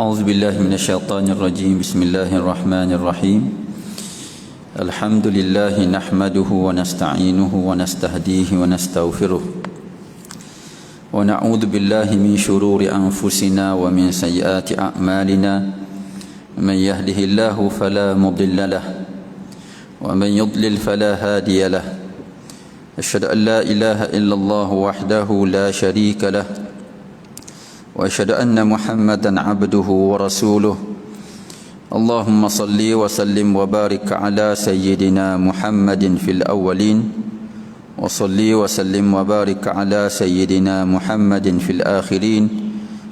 أعوذ بالله من الشيطان الرجيم. بسم الله الرحمن الرحيم. الحمد لله نحمده ونستعينه ونستهديه ونستغفره ونعوذ بالله من شرور أنفسنا ومن سيئات أعمالنا. من يهده الله فلا مضل له ومن يضلل فلا هادي له. أشهد أن لا إله إلا الله وحده لا شريك له وأشهد أن محمدا عبده ورسوله. اللهم صل وسلم وبارك على سيدنا محمد في الأولين وصل وسلم وبارك على سيدنا محمد في الآخرين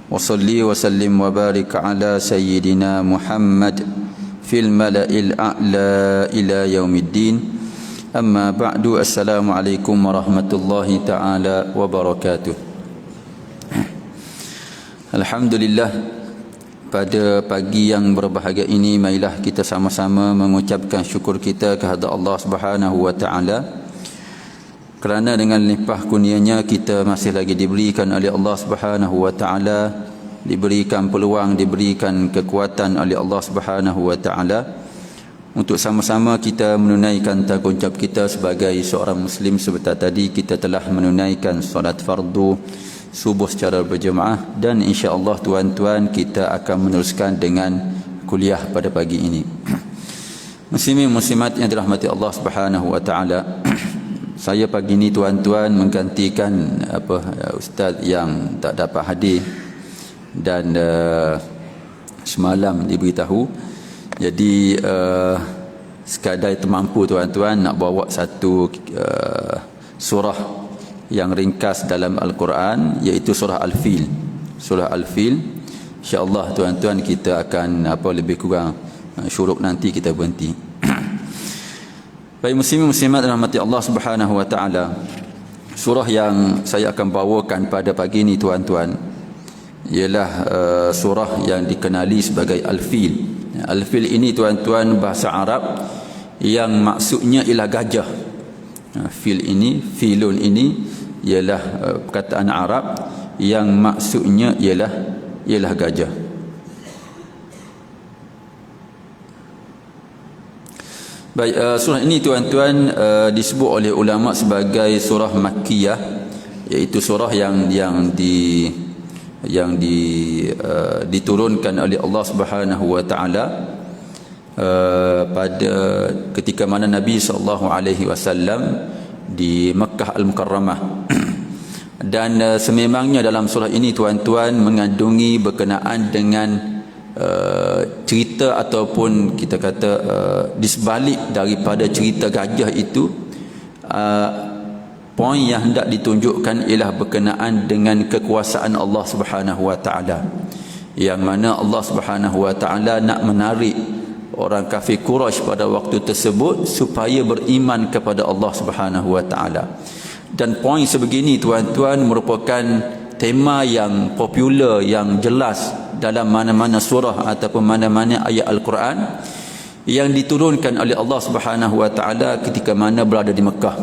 وصل وسلم وبارك على سيدنا محمد في الملأ الأعلى إلى يوم الدين. أما بعد. السلام عليكم ورحمة الله تعالى وبركاته. Alhamdulillah, pada pagi yang berbahagia ini marilah kita sama-sama mengucapkan syukur kita kehadrat Allah Subhanahu wa taala, kerana dengan limpah kurnianya kita masih lagi diberikan oleh Allah Subhanahu wa taala, diberikan peluang, diberikan kekuatan oleh Allah Subhanahu wa taala untuk sama-sama kita menunaikan tanggungjawab kita sebagai seorang muslim. Sebentar tadi kita telah menunaikan solat fardu subuh secara berjemaah, dan insya-Allah tuan-tuan kita akan meneruskan dengan kuliah pada pagi ini. Muslimin muslimat yang dirahmati Allah Subhanahu wa taala, saya pagi ini tuan-tuan menggantikan ustaz yang tak dapat hadir dan semalam diberitahu. Jadi sekadar termampu tuan-tuan nak bawa satu surah yang ringkas dalam Al-Quran, iaitu surah Al-Fil. Surah Al-Fil, insya-Allah tuan-tuan kita akan lebih kurang syuruk nanti kita berhenti. Baik muslimin muslimat rahmati Allah Subhanahu wa taala, surah yang saya akan bawakan pada pagi ini tuan-tuan ialah surah yang dikenali sebagai Al-Fil. Al-Fil ini tuan-tuan bahasa Arab yang maksudnya ialah gajah. Fil ini, filun ini ialah perkataan Arab yang maksudnya ialah gajah. Baik, surah ini tuan-tuan disebut oleh ulama sebagai surah Makkiyah, iaitu surah yang diturunkan oleh Allah Subhanahu wa taala pada ketika mana Nabi SAW di Makkah Al-Mukarramah. Dan sememangnya dalam surah ini tuan-tuan mengandungi berkenaan dengan cerita ataupun kita kata di sebalik daripada cerita gajah itu, poin yang hendak ditunjukkan ialah berkenaan dengan kekuasaan Allah Subhanahu wa taala, yang mana Allah Subhanahu wa taala nak menarik orang kafir Quraisy pada waktu tersebut supaya beriman kepada Allah Subhanahu wa taala. Dan poin sebegini tuan-tuan merupakan tema yang popular, yang jelas dalam mana-mana surah ataupun mana-mana ayat Al-Quran yang diturunkan oleh Allah Subhanahu wa taala ketika mana berada di Mekah.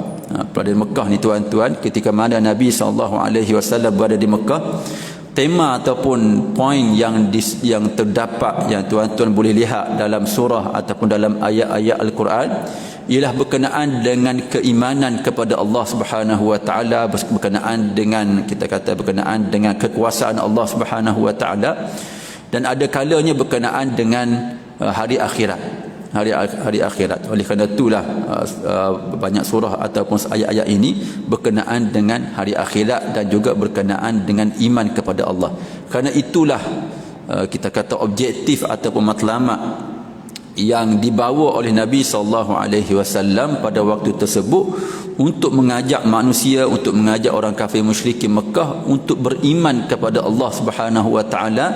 Berada di Mekah ni tuan-tuan, ketika mana Nabi SAW berada di Mekah, tema ataupun poin yang terdapat yang tuan-tuan boleh lihat dalam surah ataupun dalam ayat-ayat Al-Quran ialah berkenaan dengan keimanan kepada Allah Subhanahu wa taala, berkenaan dengan kita kata berkenaan dengan kekuasaan Allah Subhanahu wa taala, dan ada kalanya berkenaan dengan hari akhirat. Hari akhirat. Oleh kerana itulah banyak surah ataupun ayat-ayat ini berkenaan dengan hari akhirat dan juga berkenaan dengan iman kepada Allah. Kerana itulah kita kata objektif ataupun matlamat yang dibawa oleh Nabi SAW pada waktu tersebut untuk mengajak manusia, untuk mengajak orang kafir musyrikin Mekah untuk beriman kepada Allah Subhanahu wa taala,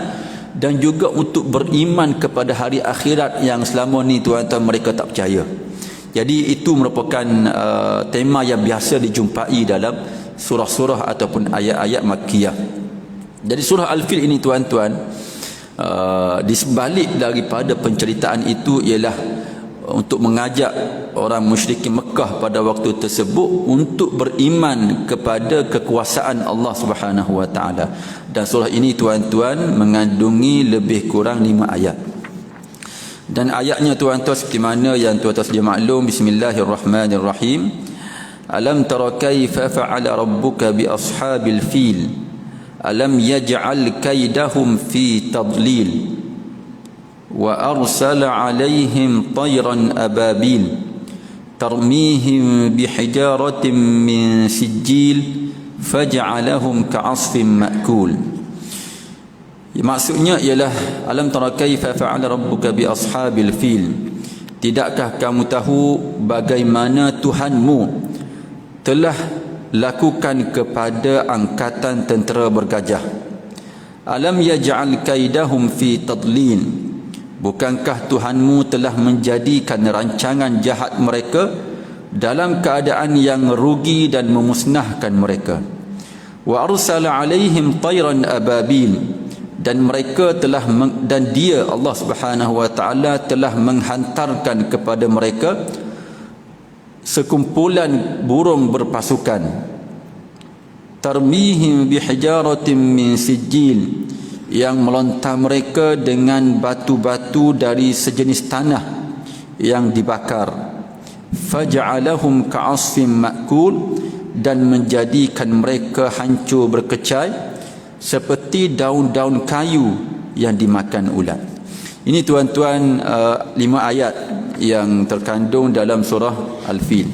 dan juga untuk beriman kepada hari akhirat yang selama ni tuan-tuan mereka tak percaya. Jadi itu merupakan tema yang biasa dijumpai dalam surah-surah ataupun ayat-ayat Makkiyah. Jadi surah Al-Fil ini tuan-tuan, di sebalik daripada penceritaan itu ialah untuk mengajak orang musyrikin Mekah pada waktu tersebut untuk beriman kepada kekuasaan Allah Subhanahu wa taala. Dan surah ini tuan-tuan mengandungi lebih kurang 5 ayat. Dan ayatnya tuan-tuan seperti mana yang tuan-tuan sedia maklum. Bismillahirrahmanirrahim. Alam tara kaifa fa'ala rabbuka bi ashabil fil alam yaj'al kaidahum fi tadlil wa arsala 'alaihim tayran ababil tarmihim bihijaratin min sijil faj'alahum ka'asfin ma'kul. Maksudnya ialah alam tara kaifa fa'ala rabbuka bi ashabil fil, tidakkah kamu tahu bagaimana Tuhanmu telah lakukan kepada angkatan tentera bergajah. Alam yaj'al kaidahum fi tadlil, bukankah Tuhanmu telah menjadikan rancangan jahat mereka dalam keadaan yang rugi dan memusnahkan mereka. Wa arsala alaihim tayran ababil, dan mereka telah dan dia Allah Subhanahu wa taala telah menghantarkan kepada mereka sekumpulan burung berpasukan. Tarmihim bihijaratin min sijil, yang melontar mereka dengan batu-batu dari sejenis tanah yang dibakar. Faj'alahum ka'asfin ma'kul, dan menjadikan mereka hancur berkecai seperti daun-daun kayu yang dimakan ulat. Ini tuan-tuan 5 ayat yang terkandung dalam surah Al-Fil.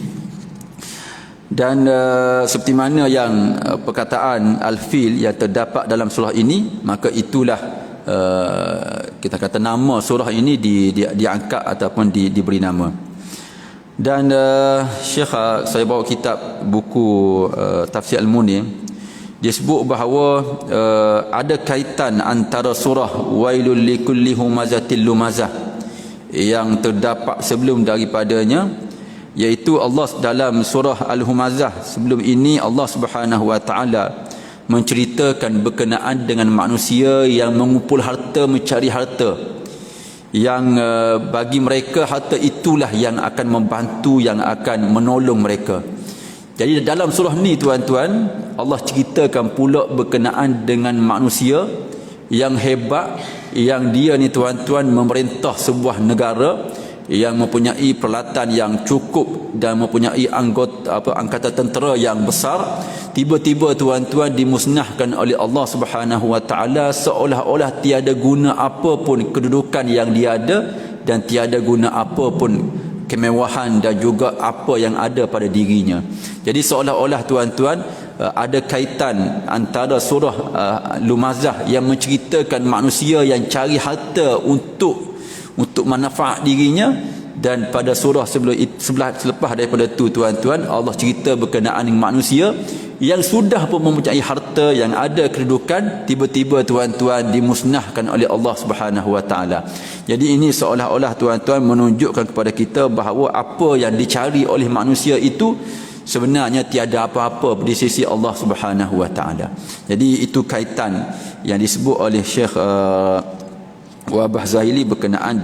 Dan seperti mana yang perkataan Al-Fil yang terdapat dalam surah ini, maka itulah kita kata nama surah ini diangkat ataupun diberi nama. Dan Syekh, saya bawa kitab buku Tafsir Al-Munir, dia sebut bahawa ada kaitan antara surah Wailul likulli humazatil lumazah yang terdapat sebelum daripadanya, iaitu Allah dalam surah Al-Humazah. Sebelum ini Allah Subhanahu wa taala menceritakan berkenaan dengan manusia yang mengumpul harta, mencari harta, yang bagi mereka harta itulah yang akan membantu, yang akan menolong mereka. Jadi dalam surah ni tuan-tuan, Allah ceritakan pula berkenaan dengan manusia yang hebat, yang dia ni tuan-tuan memerintah sebuah negara yang mempunyai peralatan yang cukup dan mempunyai angkatan tentera yang besar. Tiba-tiba tuan-tuan dimusnahkan oleh Allah Subhanahu wa taala, seolah-olah tiada guna apa pun kedudukan yang dia ada, dan tiada guna apa pun kemewahan dan juga apa yang ada pada dirinya. Jadi seolah-olah tuan-tuan ada kaitan antara surah Lumazah yang menceritakan manusia yang cari harta untuk manfaat dirinya, dan pada surah selepas daripada itu tuan-tuan, Allah cerita berkenaan dengan manusia yang sudah pun mempunyai harta, yang ada kedudukan, tiba-tiba tuan-tuan dimusnahkan oleh Allah Subhanahu wa taala. Jadi ini seolah-olah tuan-tuan menunjukkan kepada kita bahawa apa yang dicari oleh manusia itu sebenarnya tiada apa-apa di sisi Allah Subhanahu wa taala. Jadi itu kaitan yang disebut oleh Syekh Wabah Zahili berkenaan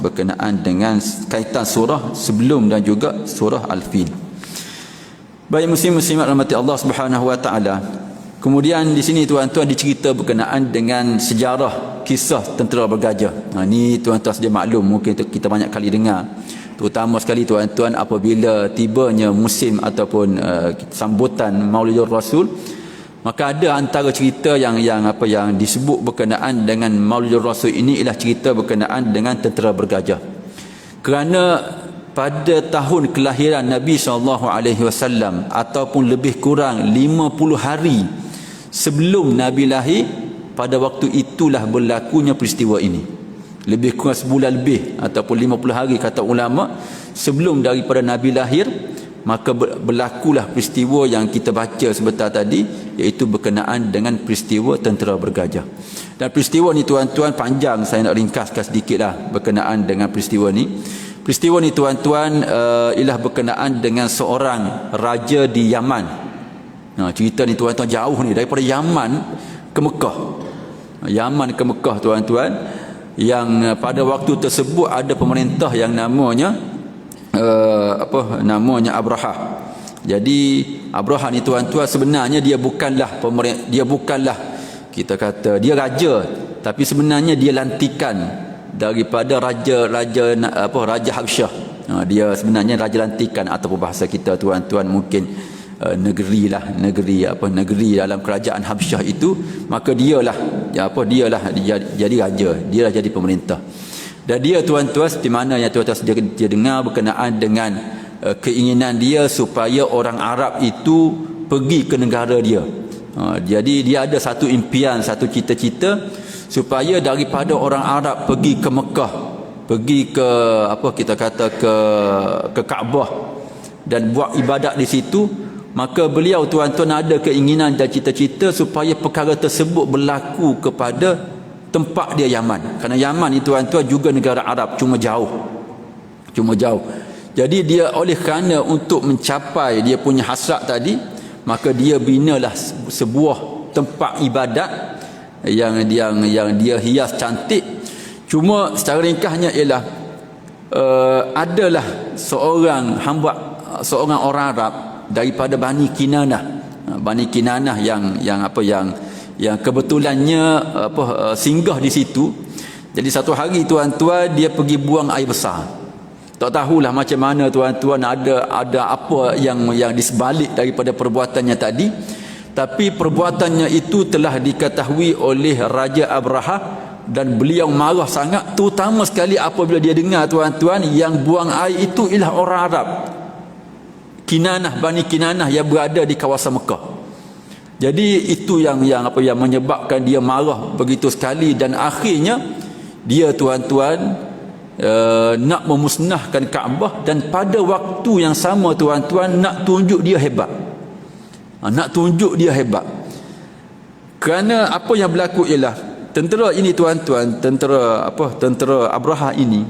berkenaan dengan kaitan surah sebelum dan juga surah Al-Fil. Baik muslim-muslimat rahmati Allah Subhanahu wa taala. Kemudian di sini tuan-tuan dicerita berkenaan dengan sejarah kisah tentera bergajah. Ni tuan-tuan sedia maklum, mungkin kita banyak kali dengar. Terutama sekali tuan-tuan apabila tibanya musim ataupun sambutan Maulidur Rasul, maka ada antara cerita yang disebut berkenaan dengan Maulidur Rasul ini ialah cerita berkenaan dengan tentera bergajah. Kerana pada tahun kelahiran Nabi SAW ataupun lebih kurang 50 hari sebelum Nabi lahir, pada waktu itulah berlakunya peristiwa ini. Lebih kurang sebulan lebih ataupun 50 hari kata ulama sebelum daripada Nabi lahir, maka berlakulah peristiwa yang kita baca sebentar tadi, iaitu berkenaan dengan peristiwa tentera bergajah. Dan peristiwa ni tuan-tuan panjang, saya nak ringkaskan sedikitlah berkenaan dengan peristiwa ni. Peristiwa ni tuan-tuan ialah berkenaan dengan seorang raja di Yaman. Cerita ni tuan-tuan jauh ni, daripada Yaman ke Mekah. Yaman ke Mekah tuan-tuan. yang pada waktu tersebut ada pemerintah yang namanya namanya Abrahah. Jadi Abrahah ni tuan-tuan sebenarnya dia bukanlah kita kata dia raja, tapi sebenarnya dia lantikan daripada raja Habsyah. Dia sebenarnya raja lantikan, ataupun bahasa kita tuan-tuan mungkin negeri dalam kerajaan Habsyah itu. Maka dialah jadi raja, dialah jadi pemerintah. Dan dia tuan-tuan seperti mana yang tuan-tuan dia dengar berkenaan dengan keinginan dia supaya orang Arab itu pergi ke negara dia. Jadi dia ada satu impian, satu cita-cita supaya daripada orang Arab pergi ke Mekah, pergi ke ke Kaabah dan buat ibadat di situ. Maka beliau tuan-tuan ada keinginan dan cita-cita supaya perkara tersebut berlaku kepada tempat dia Yaman. Kerana Yaman ni tuan-tuan juga negara Arab, cuma jauh. Jadi dia oleh kerana untuk mencapai dia punya hasrat tadi, maka dia binalah sebuah tempat ibadat yang dia hias cantik. Cuma secara ringkasnya ialah adalah seorang orang Arab daripada Bani Kinanah yang kebetulannya singgah di situ. Jadi satu hari tuan-tuan dia pergi buang air besar. Tak tahulah macam mana tuan-tuan, ada apa yang di sebalik daripada perbuatannya tadi. Tapi perbuatannya itu telah diketahui oleh Raja Abrahah dan beliau marah sangat, terutama sekali apabila dia dengar tuan-tuan yang buang air itu ialah orang Arab. Bani Kinanah yang berada di kawasan Mekah. Jadi itu yang menyebabkan dia marah begitu sekali, dan akhirnya dia tuan-tuan nak memusnahkan Kaabah, dan pada waktu yang sama tuan-tuan nak tunjuk dia hebat. Kerana apa yang berlaku ialah tentera ini tuan-tuan, tentera Abrahah ini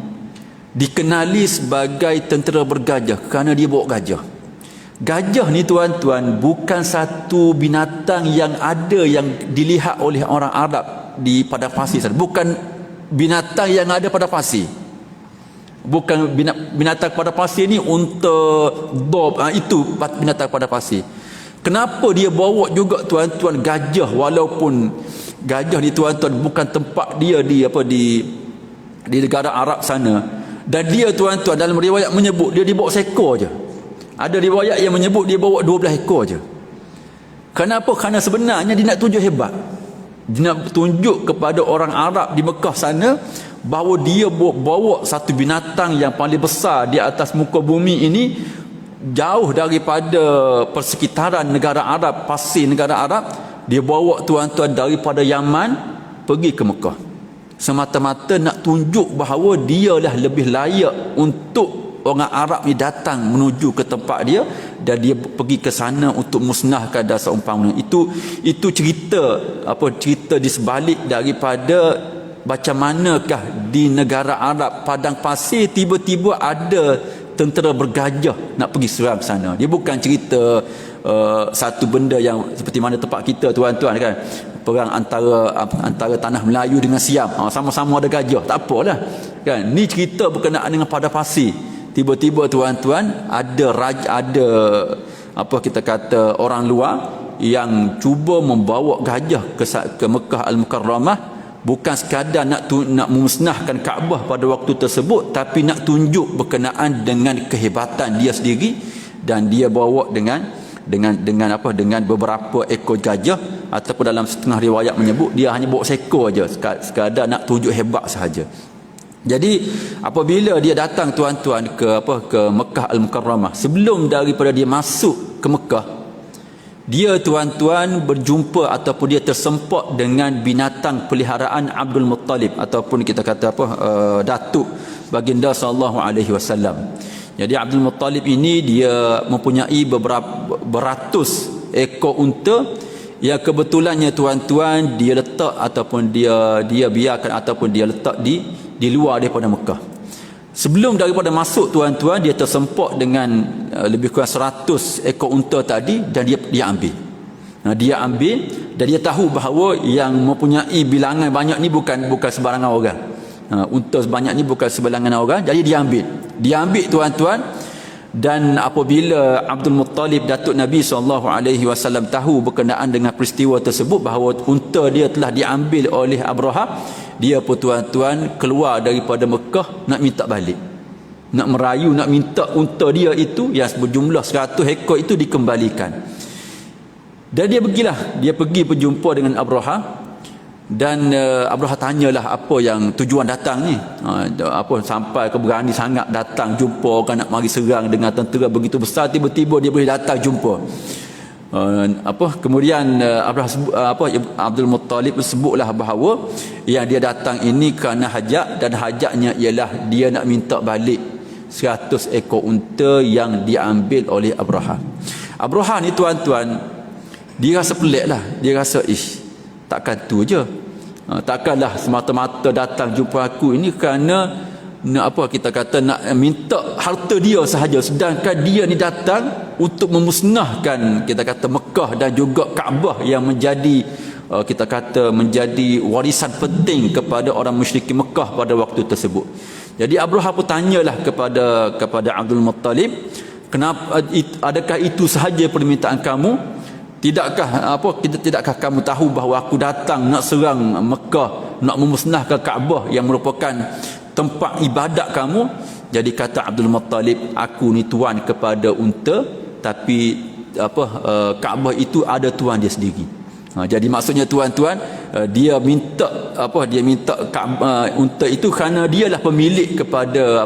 dikenali sebagai tentera bergajah kerana dia bawa gajah. Gajah ni tuan-tuan bukan satu binatang yang dilihat oleh orang Arab di padang pasir saja. Bukan binatang yang ada pada pasir. Bukan binatang pada pasir ni unta, dob, itu binatang pada pasir. Kenapa dia bawa juga tuan-tuan gajah, walaupun gajah ni tuan-tuan bukan tempat dia di negara Arab sana. Dan dia tuan-tuan dalam riwayat menyebut dia dibawa seekor je. Ada riwayat yang menyebut dia bawa 12 ekor je. Kenapa? Kerana sebenarnya dia nak tunjuk hebat. Dia nak tunjuk kepada orang Arab di Mekah sana bahawa dia bawa satu binatang yang paling besar di atas muka bumi ini, jauh daripada persekitaran negara Arab, pasir negara Arab. Dia bawa tuan-tuan daripada Yaman pergi ke Mekah, semata-mata nak tunjuk bahawa dialah lebih layak untuk orang Arab ni datang menuju ke tempat dia, dan dia pergi ke sana untuk musnahkan dan seumpamanya. Itu cerita di sebalik daripada macam manakah di negara Arab padang pasir tiba-tiba ada tentera bergajah nak pergi seram sana. Dia bukan cerita satu benda yang seperti mana tempat kita tuan-tuan kan, perang antara tanah Melayu dengan Siam, sama-sama ada gajah, tak apalah kan. Ni cerita berkenaan dengan padang pasir. Tiba-tiba tuan-tuan ada orang luar yang cuba membawa gajah ke Mekah Al-Mukarramah, bukan sekadar nak memusnahkan Kaabah pada waktu tersebut, tapi nak tunjuk berkenaan dengan kehebatan dia sendiri. Dan dia bawa dengan beberapa ekor gajah, ataupun dalam setengah riwayat menyebut dia hanya bawa seekor aja, sekadar nak tunjuk hebat sahaja. Jadi apabila dia datang tuan-tuan ke Mekah Al-Mukarramah, sebelum daripada dia masuk ke Mekah, dia tuan-tuan berjumpa ataupun dia tersempat dengan binatang peliharaan Abdul Muttalib, ataupun kita kata datuk baginda sallallahu alaihi wasallam. Jadi Abdul Muttalib ini dia mempunyai beratus ekor unta yang kebetulannya tuan-tuan dia letak ataupun dia biarkan ataupun dia letak di luar daripada Mekah. Sebelum daripada masuk tuan-tuan, dia tersempat dengan lebih kurang 100 ekor unta tadi, dan dia ambil. Dia ambil, dan dia tahu bahawa yang mempunyai bilangan banyak ni bukan sembarangan orang. Unta sebanyak ni bukan sebelangan orang, jadi diambil tuan-tuan. Dan apabila Abdul Muttalib datuk Nabi SAW tahu berkenaan dengan peristiwa tersebut, bahawa unta dia telah diambil oleh Abraha, dia pun tuan-tuan keluar daripada Mekah nak minta balik, nak merayu, nak minta unta dia itu yang berjumlah 100 ekor itu dikembalikan. Dan dia pergi berjumpa dengan Abraha. Dan Abraha tanyalah apa yang tujuan datang ni, apa sampai ke berani sangat datang jumpa orang nak mari serang dengan tentera begitu besar, tiba-tiba dia boleh datang jumpa. Kemudian Abraha Abdul Muttalib sebutlah bahawa yang dia datang ini kerana hajat, dan hajatnya ialah dia nak minta balik 100 ekor unta yang diambil oleh Abraha. Abraha ni tuan-tuan, dia rasa pelik lah, dia rasa takkan tu je, takkanlah semata-mata datang jumpa aku ini kerana nak minta harta dia sahaja, sedangkan dia ni datang untuk memusnahkan Mekah dan juga Kaabah yang menjadi menjadi warisan penting kepada orang musyrikin Mekah pada waktu tersebut. Jadi Abraha pun tanyalah kepada Abdul Muttalib, kenapa, adakah itu sahaja permintaan kamu? Tidakkah kamu tahu bahawa aku datang nak serang Mekah, nak memusnahkan Kaabah yang merupakan tempat ibadat kamu? Jadi kata Abdul Muttalib, aku ni tuan kepada unta, tapi Kaabah itu ada tuan dia sendiri. Jadi maksudnya tuan-tuan, dia minta unta itu kerana dialah pemilik kepada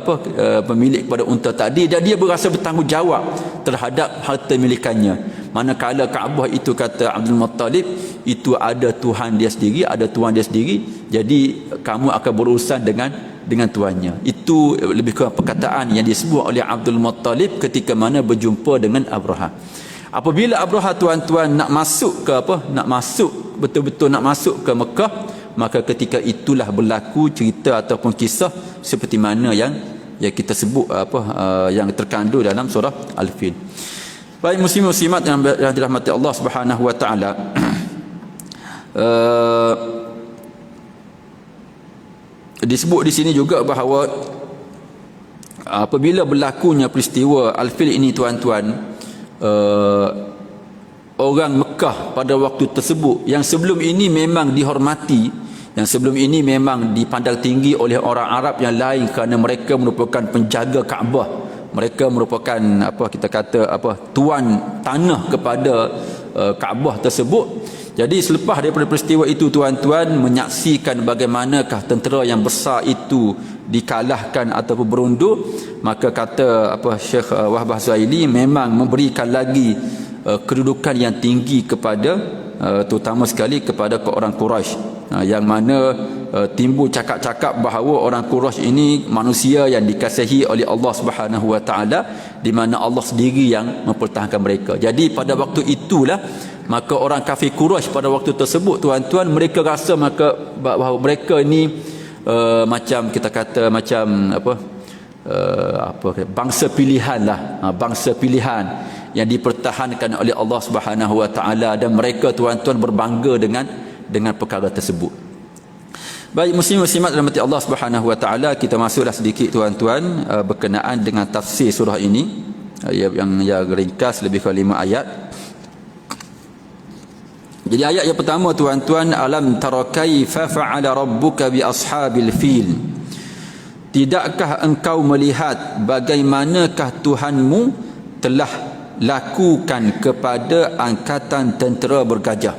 unta tadi, dan dia berasa bertanggungjawab terhadap harta milikannya. Manakala Kaabah itu, kata Abdul Muttalib, itu ada Tuhan dia sendiri, jadi kamu akan berurusan dengan tuannya. Itu lebih kurang perkataan yang disebut oleh Abdul Muttalib ketika mana berjumpa dengan Abraha. Apabila Abraha tuan-tuan nak masuk ke Mekah, maka ketika itulah berlaku cerita ataupun kisah seperti mana yang kita sebut yang terkandung dalam surah Al-Fil. Baik muslim-muslimat yang dirahmati Allah Subhanahu wa taala, disebut di sini juga bahawa apabila berlakunya peristiwa Al-Fil ini tuan-tuan, orang Mekah pada waktu tersebut yang sebelum ini memang dihormati, yang sebelum ini memang dipandang tinggi oleh orang Arab yang lain kerana mereka merupakan penjaga Kaabah, mereka merupakan tuan tanah kepada Kaabah tersebut. Jadi selepas daripada peristiwa itu tuan-tuan, menyaksikan bagaimanakah tentera yang besar itu dikalahkan ataupun berundur, maka kata Syekh Wahbah Zuhaili memang memberikan lagi kedudukan yang tinggi kepada terutama sekali kepada orang Quraisy, yang mana timbul cakap-cakap bahawa orang Quraisy ini manusia yang dikasihi oleh Allah Subhanahu wa taala, di mana Allah sendiri yang mempertahankan mereka. Jadi pada waktu itulah maka orang kafir Quraisy pada waktu tersebut tuan-tuan, mereka rasa bahawa mereka ini macam bangsa pilihan lah, bangsa pilihan yang dipertahankan oleh Allah Subhanahu wa taala, dan mereka tuan-tuan berbangga dengan perkara tersebut. Baik muslim-muslimat rahmati Allah Subhanahu wa taala, kita masuklah sedikit tuan-tuan berkenaan dengan tafsir surah ini yang ringkas, lebih kurang 5 ayat. Jadi ayat yang pertama tuan-tuan, alam tara kaifa fa'ala rabbuka bi ashabil fil. Tidakkah engkau melihat bagaimanakah Tuhanmu telah lakukan kepada angkatan tentera bergajah.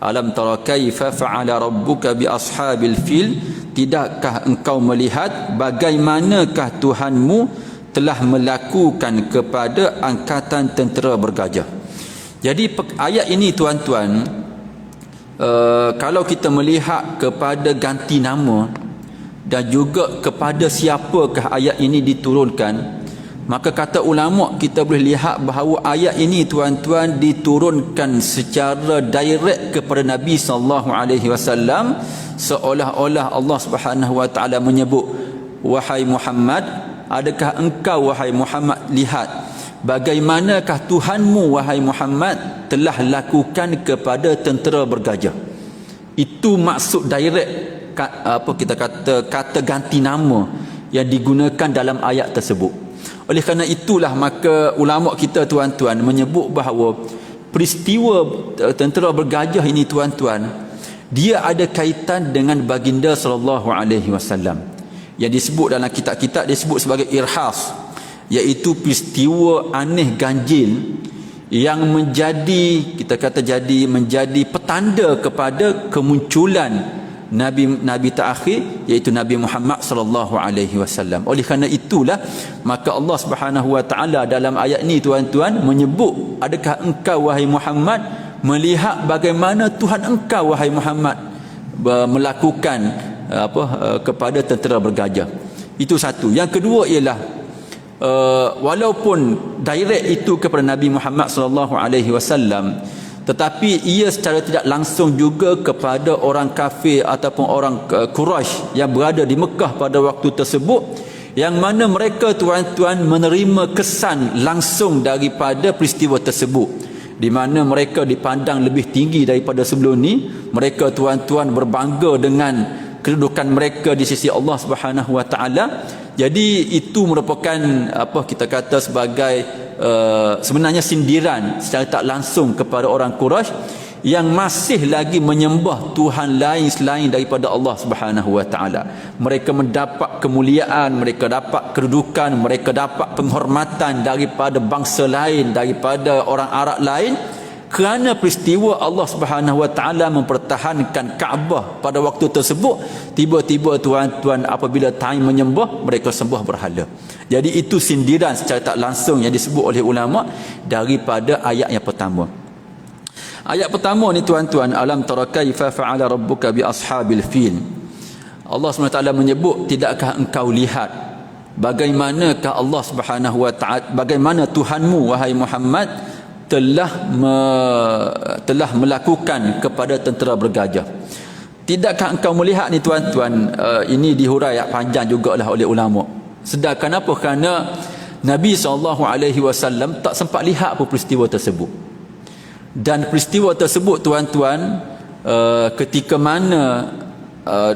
Alam tara kaifa fa'ala rabbuka bi ashabil fil. Tidakkah engkau melihat bagaimanakah Tuhanmu telah melakukan kepada angkatan tentera bergajah. Jadi ayat ini tuan-tuan, kalau kita melihat kepada ganti nama dan juga kepada siapakah ayat ini diturunkan, maka kata ulama kita boleh lihat bahawa ayat ini tuan-tuan diturunkan secara direct kepada Nabi SAW, seolah-olah Allah Subhanahu wa taala menyebut, wahai Muhammad, adakah engkau wahai Muhammad lihat bagaimanakah Tuhanmu wahai Muhammad telah lakukan kepada tentera bergajah. Itu maksud direct kita kata ganti nama yang digunakan dalam ayat tersebut. Oleh kerana itulah maka ulama kita tuan-tuan menyebut bahawa peristiwa tentera bergajah ini tuan-tuan, dia ada kaitan dengan baginda sallallahu alaihi wasallam. Yang disebut dalam kitab-kitab disebut sebagai irhas, iaitu peristiwa aneh ganjil yang menjadi menjadi petanda kepada kemunculan Nabi terakhir, iaitu Nabi Muhammad sallallahu alaihi wasallam. Oleh kerana itulah maka Allah Subhanahu wa taala dalam ayat ni tuan-tuan menyebut, adakah engkau wahai Muhammad melihat bagaimana Tuhan engkau wahai Muhammad melakukan kepada tentera bergajah. Itu satu. Yang kedua ialah walaupun direct itu kepada Nabi Muhammad sallallahu alaihi wasallam, tetapi ia secara tidak langsung juga kepada orang kafir ataupun orang Quraisy yang berada di Mekah pada waktu tersebut, yang mana mereka tuan-tuan menerima kesan langsung daripada peristiwa tersebut, di mana mereka dipandang lebih tinggi daripada sebelum ni. Mereka tuan-tuan berbangga dengan kedudukan mereka di sisi Allah Subhanahu wa taala. Jadi itu merupakan kita kata sebagai sebenarnya sindiran secara tak langsung kepada orang Quraisy yang masih lagi menyembah Tuhan lain selain daripada Allah Subhanahu wa taala. Mereka mendapat kemuliaan, mereka dapat kedudukan, mereka dapat penghormatan daripada bangsa lain, daripada orang Arab lain, kerana peristiwa Allah Subhanahu wa taala mempertahankan Kaabah pada waktu tersebut. Tiba-tiba tuan-tuan apabila time menyembah, mereka sembah berhala. Jadi itu sindiran secara tak langsung yang disebut oleh ulama daripada ayat yang pertama. Ayat pertama ni tuan-tuan, alam tara kaifa fa'ala rabbuka bi ashabil fil. Allah SWT menyebut, tidakkah engkau lihat bagaimanakah Allah Subhanahu wa taala, bagaimana Tuhanmu wahai Muhammad telah melakukan kepada tentera bergajah. Tidakkah engkau melihat ni tuan-tuan, ini dihurai panjang jugalah oleh ulama. Sedangkan apa? Kerana Nabi SAW tak sempat lihat apa peristiwa tersebut. Dan peristiwa tersebut tuan-tuan, ketika mana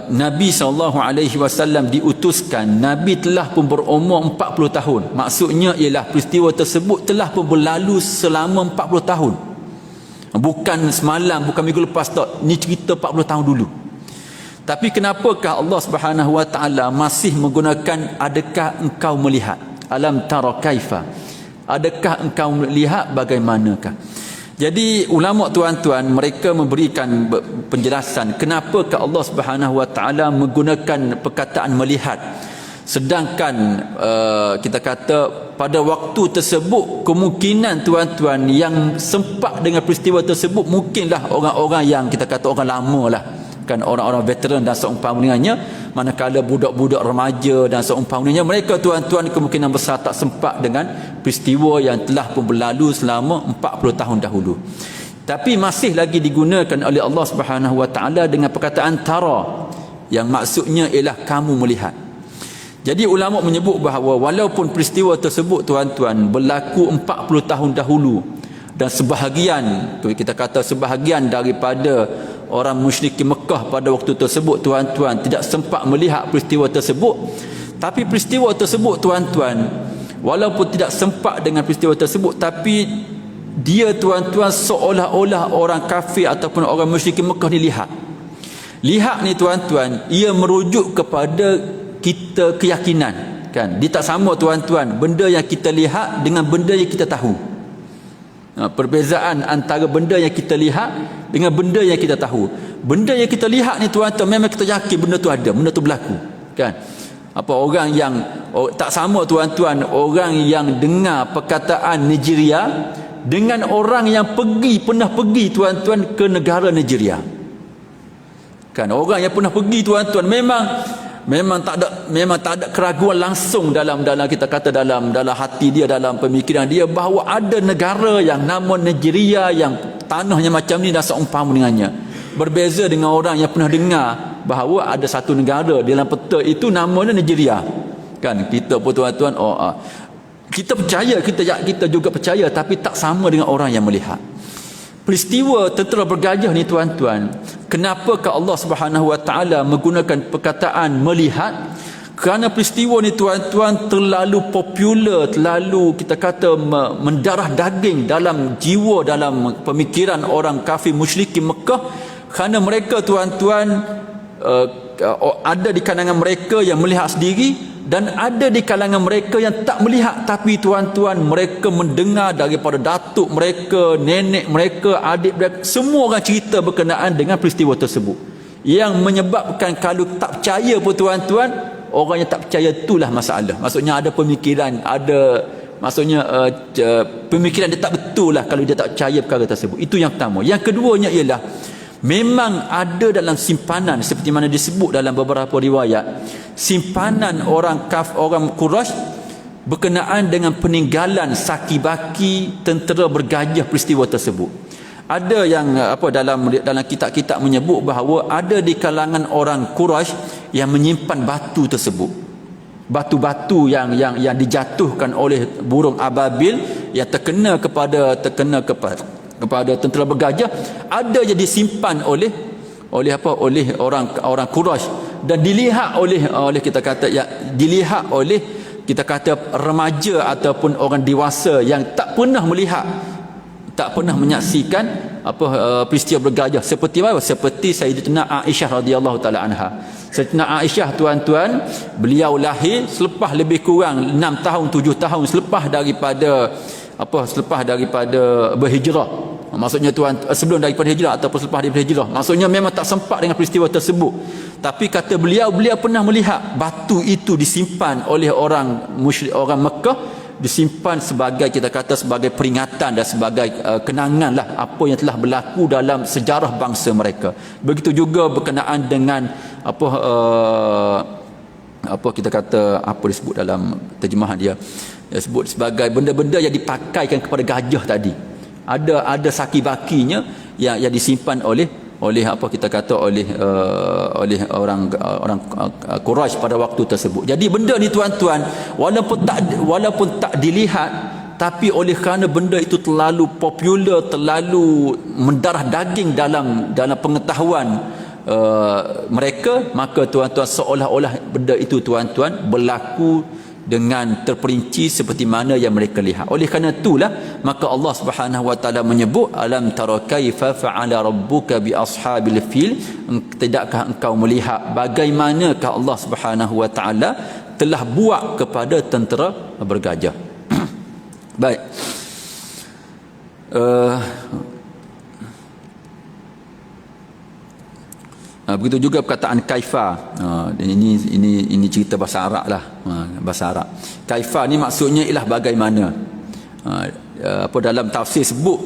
Nabi SAW diutuskan, Nabi telah pun berumur 40 tahun. Maksudnya ialah peristiwa tersebut telah pun berlalu selama 40 tahun. Bukan semalam, bukan minggu lepas tak. Ini cerita 40 tahun dulu. Tapi kenapakah Allah Subhanahu wa taala masih menggunakan adakah engkau melihat? Alam tara kaifa. Adakah engkau melihat bagaimanakah? Jadi ulama tuan-tuan mereka memberikan penjelasan kenapakah Allah Subhanahu wa taala menggunakan perkataan melihat, sedangkan kita kata pada waktu tersebut kemungkinan tuan-tuan yang sempat dengan peristiwa tersebut mungkinlah orang-orang yang kita kata orang lama lah, kan, orang-orang veteran dan seumpamanya, manakala budak-budak remaja dan seumpamanya, mereka tuan-tuan kemungkinan besar tak sempat dengan peristiwa yang telah pun berlalu selama 40 tahun dahulu. Tapi masih lagi digunakan oleh Allah Subhanahu wa taala dengan perkataan tara, yang maksudnya ialah kamu melihat. Jadi ulama menyebut bahawa walaupun peristiwa tersebut tuan-tuan berlaku 40 tahun dahulu, dan sebahagian, kita kata sebahagian daripada orang musyrikin Mekah pada waktu tersebut tuan-tuan tidak sempat melihat peristiwa tersebut, tapi peristiwa tersebut tuan-tuan walaupun tidak sempat dengan peristiwa tersebut, tapi dia tuan-tuan seolah-olah orang kafir ataupun orang musyrikin Mekah ni lihat ni tuan-tuan, ia merujuk kepada kita keyakinan, kan. Dia tak sama tuan-tuan benda yang kita lihat dengan benda yang kita tahu. Perbezaan antara benda yang kita lihat dengan benda yang kita tahu. Benda yang kita lihat ni tuan-tuan memang kita yakin benda tu ada, benda tu berlaku, kan. Orang yang tak sama tuan-tuan, orang yang dengar perkataan Nigeria dengan orang yang pernah pergi tuan-tuan ke negara Nigeria, kan. Orang yang pernah pergi tuan-tuan memang tak ada keraguan langsung dalam kita kata dalam hati dia, dalam pemikiran dia, bahawa ada negara yang nama Nigeria yang tanahnya macam ni dan seumpama dengannya. Berbeza dengan orang yang pernah dengar bahawa ada satu negara dalam peta itu namanya Nigeria, kan. Kita pun tuan-tuan kita percaya, kita juga percaya, tapi tak sama dengan orang yang melihat. Peristiwa tentera bergajah ni tuan-tuan, kenapakah Allah Subhanahu Wa Taala menggunakan perkataan melihat? Kerana peristiwa ni tuan-tuan terlalu popular, terlalu kita kata mendarah daging dalam jiwa, dalam pemikiran orang kafir musyrikin Mekah. Kerana mereka tuan-tuan ada di kalangan mereka yang melihat sendiri, dan ada di kalangan mereka yang tak melihat, tapi tuan-tuan mereka mendengar daripada datuk mereka, nenek mereka, adik mereka, semua orang cerita berkenaan dengan peristiwa tersebut, yang menyebabkan kalau tak percaya pun tuan-tuan, orang yang tak percaya itulah masalah. Maksudnya ada pemikiran, ada maksudnya pemikiran dia tak betul lah kalau dia tak percaya perkara tersebut. Itu yang pertama. Yang keduanya ialah memang ada dalam simpanan, seperti mana disebut dalam beberapa riwayat, simpanan orang Quraisy berkenaan dengan peninggalan saki-baki tentera bergajah peristiwa tersebut. Ada yang dalam kitab-kitab menyebut bahawa ada di kalangan orang Quraisy yang menyimpan batu tersebut, batu-batu yang dijatuhkan oleh burung ababil yang terkena kepada tentera bergajah, ada yang disimpan oleh orang Quraisy, dan dilihat oleh kita kata remaja ataupun orang dewasa yang tak pernah melihat, tak pernah menyaksikan peristiwa bergajah. Seperti apa? Seperti Sayyidatina Aisyah radhiyallahu taala anha. Sayyidatina Aisyah tuan-tuan, beliau lahir selepas lebih kurang 6 tahun 7 tahun selepas daripada berhijrah. Maksudnya sebelum daripada hijrah ataupun selepas daripada hijrah. Maksudnya memang tak sempat dengan peristiwa tersebut. Tapi kata beliau pernah melihat batu itu disimpan oleh orang Mekah, disimpan sebagai kita kata sebagai peringatan dan sebagai kenangan lah apa yang telah berlaku dalam sejarah bangsa mereka. Begitu juga berkenaan dengan kita kata disebut dalam terjemahan dia sebut sebagai benda-benda yang dipakaikan kepada gajah tadi. Ada saki-bakinya yang disimpan oleh orang Quraisy pada waktu tersebut. Jadi benda ni tuan-tuan, walaupun tak dilihat, tapi oleh kerana benda itu terlalu popular, terlalu mendarah daging dalam pengetahuan mereka, maka tuan-tuan seolah-olah benda itu tuan-tuan berlaku dengan terperinci seperti mana yang mereka lihat. Oleh kerana itulah maka Allah Subhanahu Wa Taala menyebut, alam tara kaifa fa'ala rabbuka bi ashabil fil, tidakkah engkau melihat bagaimanakah Allah Subhanahu Wa Taala telah buat kepada tentera bergajah. Baik, begitu juga perkataan kaifa. Ini cerita bahasa Arab lah, bahasa Arab. Kaifa ni maksudnya ialah bagaimana. Dalam tafsir sebut,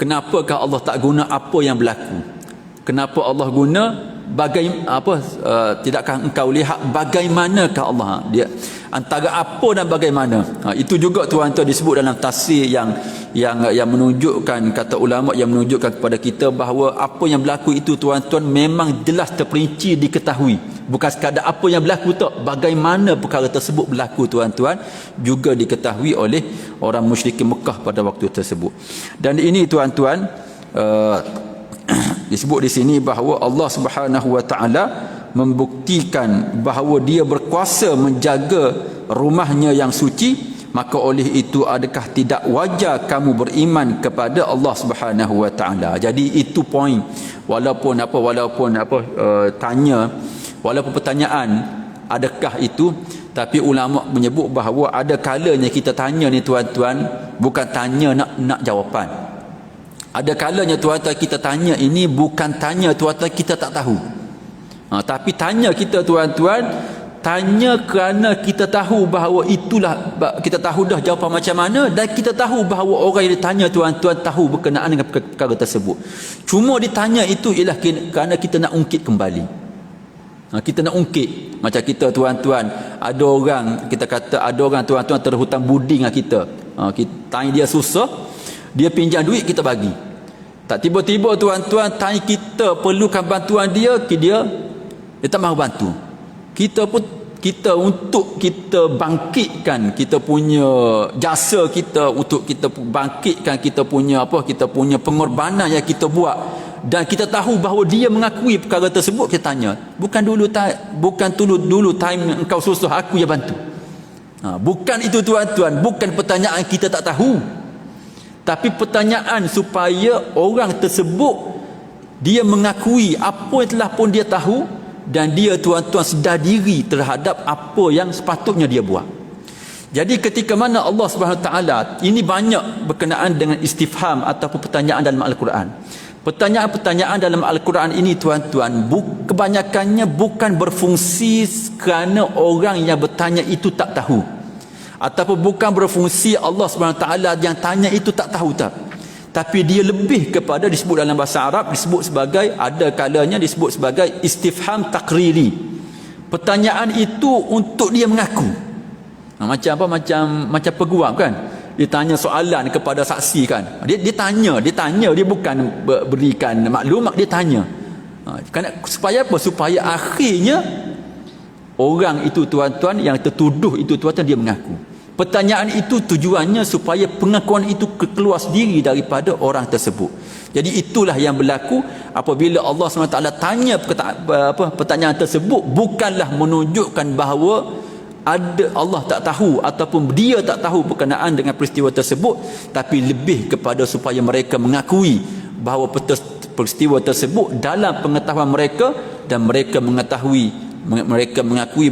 kenapakah Allah tak guna apa yang berlaku? Kenapa Allah guna tidakkah engkau lihat bagaimanakah Allah? Dia antara apa dan bagaimana. Itu juga tuan-tuan disebut dalam tafsir yang menunjukkan, kata ulama yang menunjukkan kepada kita bahawa apa yang berlaku itu tuan-tuan memang jelas terperinci diketahui. Bukan sekadar apa yang berlaku tak, bagaimana perkara tersebut berlaku tuan-tuan juga diketahui oleh orang musyrikin Mekah pada waktu tersebut. Dan ini tuan-tuan disebut di sini bahawa Allah Subhanahu Wa Taala membuktikan bahawa dia berkuasa menjaga rumahnya yang suci. Maka oleh itu adakah tidak wajar kamu beriman kepada Allah Subhanahu Wa Taala? Jadi itu poin. Walaupun pertanyaan adakah itu, tapi ulama menyebut bahawa ada kalanya kita tanya ni tuan-tuan bukan tanya nak jawapan. Ada kalanya tuan-tuan kita tanya ini bukan tanya tuan-tuan kita tak tahu. Tapi tanya kita tuan-tuan, tanya kerana kita tahu bahawa itulah, kita tahu dah jawapan macam mana, dan kita tahu bahawa orang yang ditanya tuan-tuan tahu berkenaan dengan perkara tersebut. Cuma ditanya itu ialah kerana kita nak ungkit kembali. Kita nak ungkit. Macam kita tuan-tuan, ada orang tuan-tuan terhutang budi dengan kita. Kita tanya dia susah, dia pinjam duit kita bagi. Tak tiba-tiba tuan-tuan tanya kita perlukan bantuan dia tak mahu bantu. Kita kita untuk kita bangkitkan kita punya jasa kita, untuk kita bangkitkan kita punya pengorbanan yang kita buat, dan kita tahu bahawa dia mengakui perkara tersebut, kita tanya, bukan dulu time engkau susah aku yang bantu. Bukan itu tuan-tuan, bukan pertanyaan kita tak tahu, tapi pertanyaan supaya orang tersebut dia mengakui apa yang telah pun dia tahu, dan dia tuan-tuan sedar diri terhadap apa yang sepatutnya dia buat. Jadi ketika mana Allah Subhanahu taala, ini banyak berkenaan dengan istifham ataupun pertanyaan dalam Al-Quran. Pertanyaan-pertanyaan dalam Al-Quran ini tuan-tuan kebanyakannya bukan berfungsi kerana orang yang bertanya itu tak tahu, ataupun bukan berfungsi Allah Subhanahu taala yang tanya itu tak tahu tapi dia lebih kepada, disebut dalam bahasa Arab, disebut sebagai, ada kalanya disebut sebagai istifham takriri. Pertanyaan itu untuk dia mengaku. Macam apa? Macam peguam kan, dia tanya soalan kepada saksi kan, dia tanya, dia bukan berikan maklumat, dia tanya. Supaya apa? Supaya akhirnya orang itu tuan-tuan yang tertuduh itu tuan-tuan dia mengaku. Pertanyaan itu tujuannya supaya pengakuan itu keluar sendiri daripada orang tersebut. Jadi itulah yang berlaku apabila Allah SWT tanya pertanyaan tersebut, bukanlah menunjukkan bahawa Allah tak tahu ataupun dia tak tahu berkenaan dengan peristiwa tersebut, tapi lebih kepada supaya mereka mengakui bahawa peristiwa tersebut dalam pengetahuan mereka, dan mereka mengakui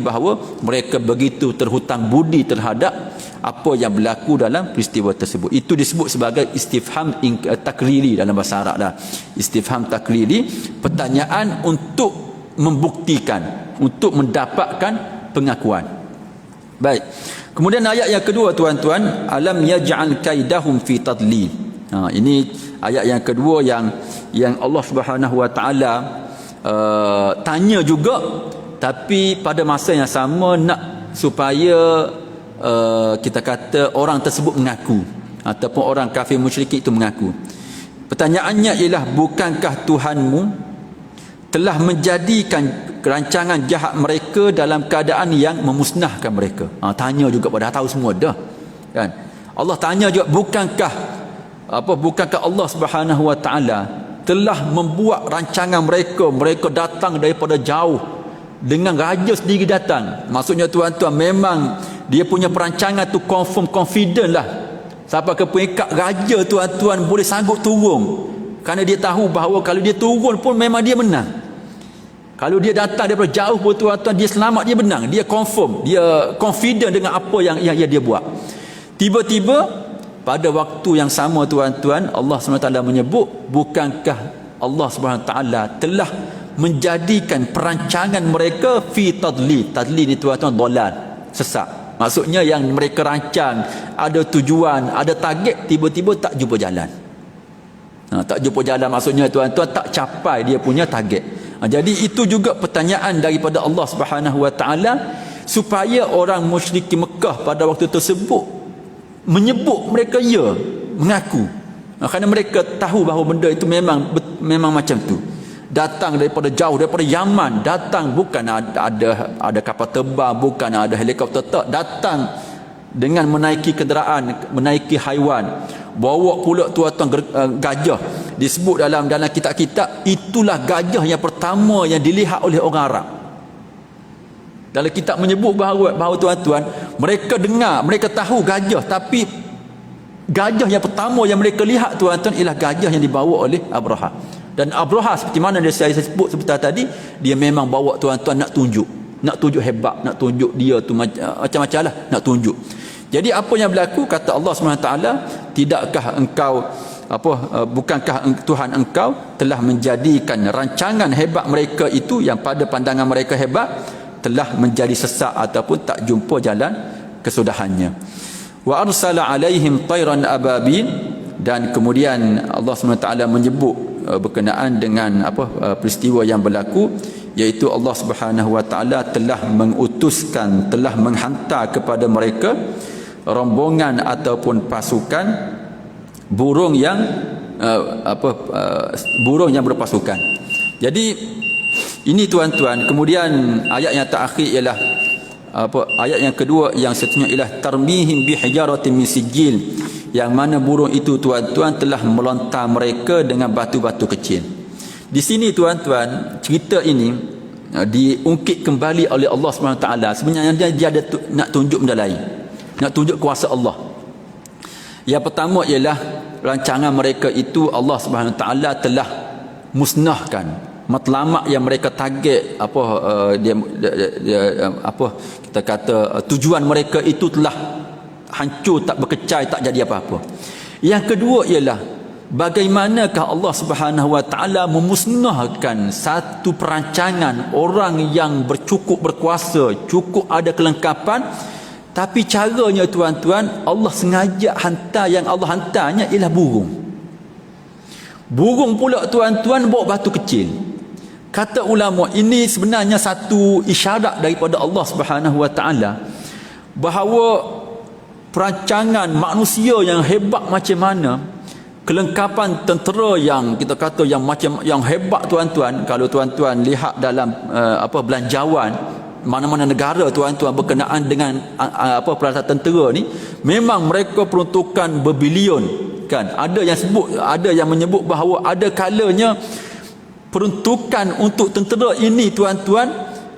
bahawa mereka begitu terhutang budi terhadap apa yang berlaku dalam peristiwa tersebut. Itu disebut sebagai istifham takriri dalam bahasa Arab dah. Istifham takriri, pertanyaan untuk membuktikan, untuk mendapatkan pengakuan. Baik. Kemudian ayat yang kedua tuan-tuan, alam yaj'al kaidahum fi tadlil. Ini ayat yang kedua yang Allah Subhanahu wa taala tanya juga, tapi pada masa yang sama nak supaya kita kata orang tersebut mengaku, ataupun orang kafir musyrik itu mengaku. Pertanyaannya ialah, bukankah Tuhanmu telah menjadikan rancangan jahat mereka dalam keadaan yang memusnahkan mereka? Tanya juga, pada tahu semua dah kan. Allah tanya juga, bukankah Allah Subhanahu wa taala telah membuat rancangan mereka datang daripada jauh, dengan raja sendiri datang. Maksudnya tuan-tuan, memang dia punya perancangan tu confident lah, sampai ke peringkat raja tuan-tuan boleh sanggup turun, kerana dia tahu bahawa kalau dia turun pun memang dia menang. Kalau dia datang daripada jauh pun tuan-tuan, dia selamat, dia menang, dia confident dengan apa yang dia buat. Tiba-tiba pada waktu yang sama tuan-tuan, Allah SWT menyebut, bukankah Allah SWT telah menjadikan perancangan mereka fi tadlil. Tadlil ni tuan-tuan dolal, sesat. Maksudnya yang mereka rancang, ada tujuan, ada target, tiba-tiba tak jumpa jalan. Tak jumpa jalan maksudnya tuan-tuan tak capai dia punya target. Jadi itu juga pertanyaan daripada Allah Subhanahu wa taala, supaya orang musyrik Mekah pada waktu tersebut menyebut mereka mengaku. Kerana mereka tahu bahawa benda itu memang macam tu. Datang daripada jauh, daripada Yaman datang, bukan ada kapal terbang, bukan ada helikopter, datang dengan menaiki kenderaan, menaiki haiwan, bawa pula tuan-tuan gajah. Disebut dalam kitab-kitab, itulah gajah yang pertama yang dilihat oleh orang Arab. Dalam kitab menyebut bahawa tuan-tuan, mereka dengar, mereka tahu gajah, tapi gajah yang pertama yang mereka lihat tuan-tuan ialah gajah yang dibawa oleh Abraha. Dan Abraha seperti mana saya sebut sebentar tadi, dia memang bawa tuan-tuan nak tunjuk hebat, nak tunjuk dia tu macam-macam lah, nak tunjuk. Jadi apa yang berlaku, kata Allah SWT, tidakkah engkau bukankah Tuhan engkau telah menjadikan rancangan hebat mereka itu, yang pada pandangan mereka hebat, telah menjadi sesak ataupun tak jumpa jalan kesudahannya. Wa arsala alaihim tayran ababil, dan kemudian Allah SWT menyebut berkenaan dengan peristiwa yang berlaku, iaitu Allah Subhanahu wa taala telah mengutuskan, telah menghantar kepada mereka rombongan ataupun pasukan burung yang berpasukan. Jadi ini tuan-tuan, kemudian ayat yang terakhir ialah ayat yang kedua yang seterusnya ialah tarmihim bihijaratin min sijil, yang mana burung itu tuan-tuan telah melontar mereka dengan batu-batu kecil. Di sini tuan-tuan, cerita ini diungkit kembali oleh Allah SWT. Sebenarnya dia ada nak tunjuk benda lain, nak tunjuk kuasa Allah. Yang pertama ialah rancangan mereka itu Allah SWT telah musnahkan. Matlamat yang mereka target, kita kata tujuan mereka itu telah hancur, tak berkecai, tak jadi apa-apa. Yang kedua ialah bagaimanakah Allah Subhanahu Wa Taala memusnahkan satu perancangan orang yang bercukup berkuasa, cukup ada kelengkapan, tapi caranya tuan-tuan, Allah sengaja hantar, yang Allah hantarnya ialah burung. Burung pula tuan-tuan bawa batu kecil. Kata ulama, ini sebenarnya satu isyarat daripada Allah Subhanahu Wa Taala bahawa perancangan manusia yang hebat macam mana, kelengkapan tentera yang kita kata yang hebat tuan-tuan. Kalau tuan-tuan lihat dalam belanjawan mana-mana negara tuan-tuan berkenaan dengan peralatan tentera ni, memang mereka peruntukan berbilion kan. Ada yang menyebut bahawa ada kalanya peruntukan untuk tentera ini tuan-tuan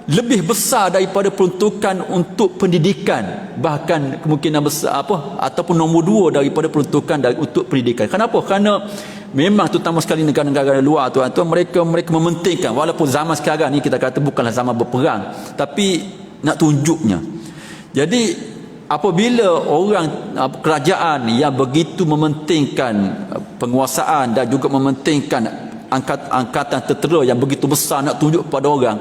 lebih besar daripada peruntukan untuk pendidikan, bahkan kemungkinan besar ataupun nombor 2 daripada peruntukan untuk pendidikan. Kenapa? Kerana memang terutama sekali negara-negara luar tuan-tuan, mereka mementingkan, walaupun zaman sekarang ni kita kata bukanlah zaman berperang, tapi nak tunjuknya. Jadi apabila orang kerajaan yang begitu mementingkan penguasaan dan juga mementingkan angkatan tentera yang begitu besar nak tunjuk kepada orang,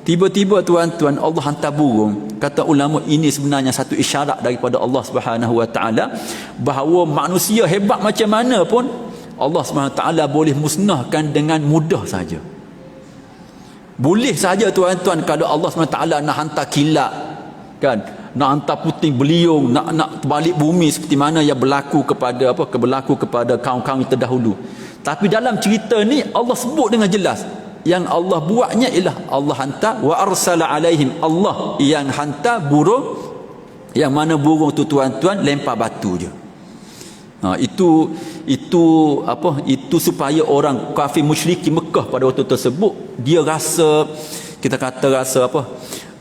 tiba-tiba tuan-tuan Allah hantar burung. Kata ulama, ini sebenarnya satu isyarat daripada Allah Subhanahu Wa Taala bahawa manusia hebat macam mana pun Allah Subhanahu Wa Taala boleh musnahkan dengan mudah saja. Boleh saja tuan-tuan, kalau Allah Subhanahu Wa Taala nak hantar kilat kan, nak hantar puting beliung, nak terbalik bumi seperti mana yang berlaku kepada kaum-kaum terdahulu. Tapi dalam cerita ni Allah sebut dengan jelas, yang Allah buatnya ialah Allah hantar, wa arsala alaihim, Allah yang hantar burung, yang mana burung tu tuan-tuan lempar batu je. Itu supaya orang kafir musyrikin Mekah pada waktu tersebut dia rasa, kita kata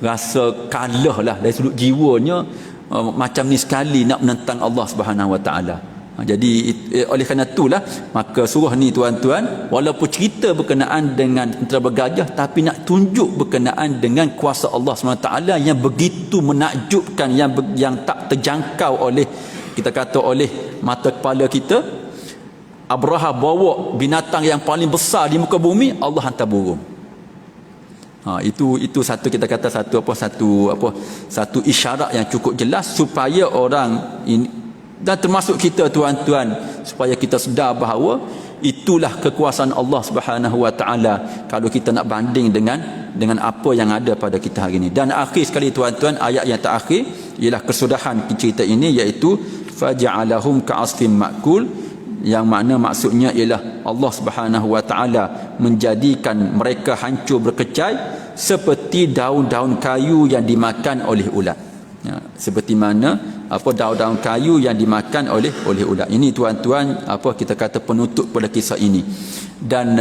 rasa kalah lah dari sudut jiwanya, macam ni sekali nak menentang Allah Subhanahu Wa Taala. Jadi oleh kerana itulah maka surah ni tuan-tuan, walaupun cerita berkenaan dengan tentera bergajah, tapi nak tunjuk berkenaan dengan kuasa Allah SWT yang begitu menakjubkan, yang tak terjangkau oleh, kita kata, oleh mata kepala kita. Abraha bawa binatang yang paling besar di muka bumi, Allah hantar burung. Itu satu, kita kata satu isyarat yang cukup jelas supaya orang ini, dan termasuk kita tuan-tuan, supaya kita sedar bahawa itulah kekuasaan Allah Subhanahu Wa Taala kalau kita nak banding dengan apa yang ada pada kita hari ini. Dan akhir sekali tuan-tuan, ayat yang terakhir ialah kesudahan cerita ini, iaitu faja'alahum ka'asfin ma'kul, yang mana maksudnya ialah Allah Subhanahu Wa Taala menjadikan mereka hancur berkecai seperti daun-daun kayu yang dimakan oleh ulat. Seperti mana daun-daun kayu yang dimakan oleh ulat. Ini tuan-tuan kita kata penutup pada kisah ini. Dan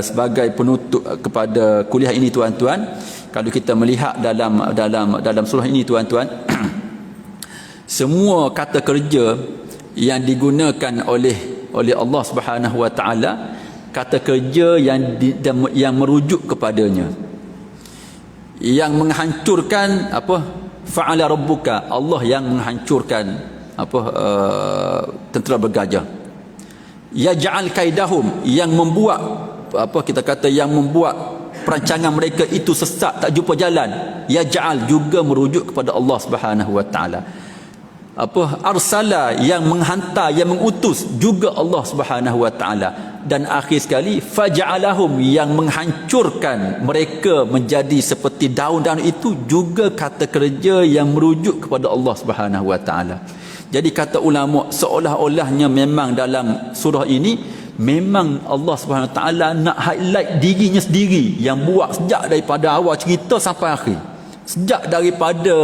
sebagai penutup kepada kuliah ini tuan-tuan, kalau kita melihat dalam surah ini tuan-tuan, semua kata kerja yang digunakan oleh Allah Subhanahu Wa Taala, kata kerja yang merujuk kepadanya, yang menghancurkan fa'ala rabbuka, Allah yang menghancurkan tentera bergajah. Yaj'al kaidahum, yang membuat yang membuat perancangan mereka itu sesat, tak jumpa jalan. Yaj'al juga merujuk kepada Allah Subhanahu Wa Taala. Arsala, yang menghantar, yang mengutus, juga Allah Subhanahu Wa Taala. Dan akhir sekali faja'alahum, yang menghancurkan mereka menjadi seperti daun-daun, itu juga kata kerja yang merujuk kepada Allah Subhanahu Wa Taala. Jadi kata ulama, seolah-olahnya memang dalam surah ini memang Allah Subhanahu Wa Taala nak highlight dirinya sendiri yang buat sejak daripada awal cerita sampai akhir. Sejak daripada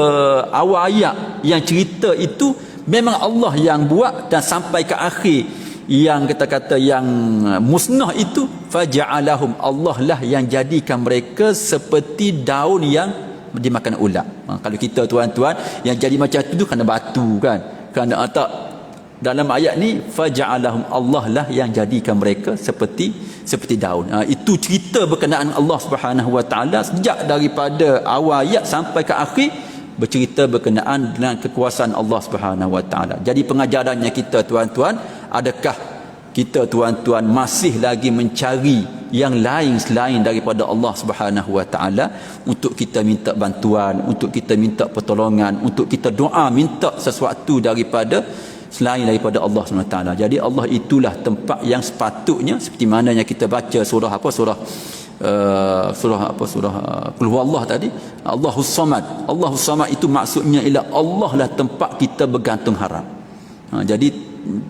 awal ayat yang cerita itu memang Allah yang buat, dan sampai ke akhir yang kata-kata yang musnah itu, faja'alahum, Allah lah yang jadikan mereka seperti daun yang dimakan ulat. Kalau kita tuan-tuan yang jadi macam tu kerana batu kan, kerana tak, dalam ayat ni faja'alahum, Allah lah yang jadikan mereka seperti daun. Itu cerita berkenaan Allah Subhanahu Wa Taala sejak daripada awal ayat sampai ke akhir, bercerita berkenaan dengan kekuasaan Allah Subhanahu Wa Taala. Jadi pengajarannya kita tuan-tuan, adakah kita tuan-tuan masih lagi mencari yang lain selain daripada Allah Subhanahu Wa Taala untuk kita minta bantuan, untuk kita minta pertolongan, untuk kita doa minta sesuatu daripada selain daripada Allah SWT. Jadi Allah itulah tempat yang sepatutnya, seperti mana yang kita baca surah Qul Huwallah tadi, Allahus Samad. Allahus Samad itu maksudnya ialah Allah lah tempat kita bergantung harap. Jadi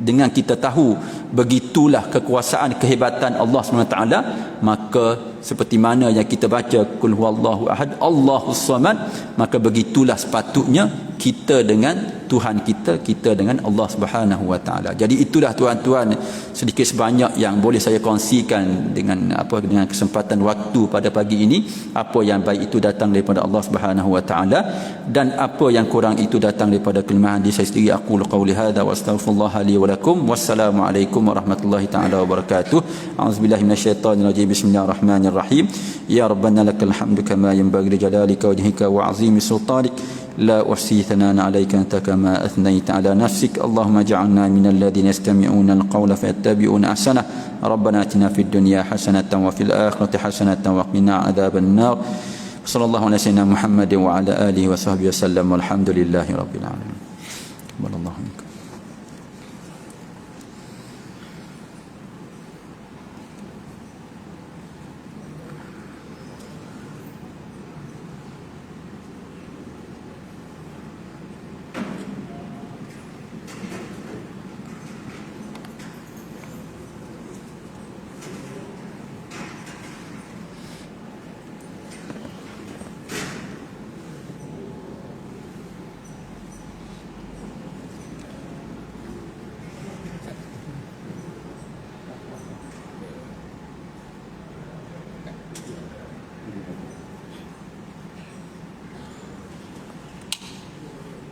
dengan kita tahu begitulah kekuasaan, kehebatan Allah SWT, maka seperti mana yang kita baca Qul Huwallahu Ahad, Allahus Samad, maka begitulah sepatutnya kita dengan Tuhan kita dengan Allah Subhanahu Wa Taala. Jadi itulah tuan-tuan sedikit sebanyak yang boleh saya kongsikan dengan kesempatan waktu pada pagi ini. Apa yang baik itu datang daripada Allah Subhanahu Wa Taala, dan apa yang kurang itu datang daripada kelemahan diri saya sendiri. Aku qauli hadza wa astaghfirullah li wa lakum. Wassalamualaikum warahmatullahi taala wabarakatuh. A'udzubillahi minasyaitonir rajim. Bismillahirrahmanirrahim. Ya rabbana lakal hamdu kama yanbaghi li jalalika wajhika wa 'azimi sultanik. لا أحصي ثناء عليك أنت كما أثنيت على نفسك. اللهم اجعلنا من الذين يستمعون القول فيتبعون أحسنه. ربنا آتنا في الدنيا حسنة وفي الآخرة حسنة وقنا عذاب النار. صلى الله على سيدنا محمد وعلى آله وصحبه وسلم والحمد لله رب العالمين. تقبل الله منكم.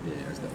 Yeah, it's got